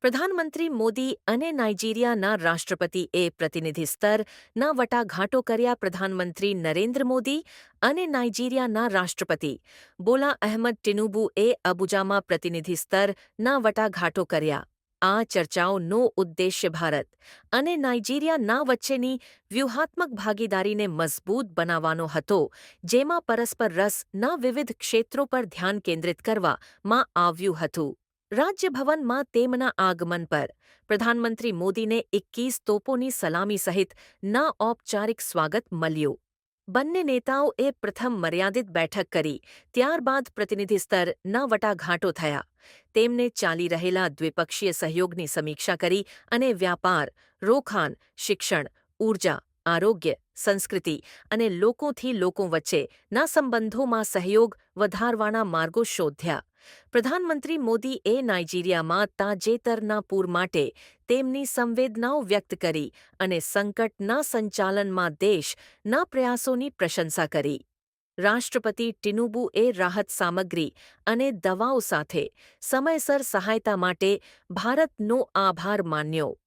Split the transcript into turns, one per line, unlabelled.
પ્રધાનમંત્રી મોદી અને નાઇજીરિયાના રાષ્ટ્રપતિએ પ્રતિનિધિ સ્તરના વટાઘાટો કર્યા. પ્રધાનમંત્રી નરેન્દ્ર મોદી અને નાઇજીરિયાના રાષ્ટ્રપતિ બોલા અહેમદ ટિનુબુએ અબુજામાં પ્રતિનિધિ સ્તરના વટાઘાટો કર્યા. આ ચર્ચાઓનો ઉદ્દેશ્ય ભારત અને નાઇજીરિયાના વચ્ચેની વ્યૂહાત્મક ભાગીદારીને મજબૂત બનાવવાનો હતો, જેમાં પરસ્પર રસના વિવિધ ક્ષેત્રો પર ધ્યાન કેન્દ્રિત કરવામાં આવ્યું હતું. રાજ્યભવનમાં તેમના આગમન પર પ્રધાનમંત્રી મોદીને 21 તોપોની સલામી સહિત ના ઔપચારિક સ્વાગત મળ્યું. બંને નેતાઓએ પ્રથમ મર્યાદિત બેઠક કરી, ત્યારબાદ પ્રતિનિધિ સ્તરના વટાઘાટો થયા. તેમને ચાલી રહેલા દ્વિપક્ષીય સહયોગની સમીક્ષા કરી અને વ્યાપાર, રોકાણ, શિક્ષણ, ઊર્જા, આરોગ્ય, સંસ્કૃતિ અને લોકોથી લોકો વચ્ચેના સંબંધોમાં સહયોગ વધારવાના માર્ગો શોધ્યા. પ્રધાનમંત્રી મોદીએ નાઇજીરિયામાં તાજેતરના પૂર માટે તેમની સંવેદનાઓ વ્યક્ત કરી અને સંકટના સંચાલનમાં દેશના પ્રયાસોની પ્રશંસા કરી. રાષ્ટ્રપતિ ટિનુબુએ રાહત સામગ્રી અને દવાઓ સાથે સમયસર સહાયતા માટે ભારતનો આભાર માન્યો.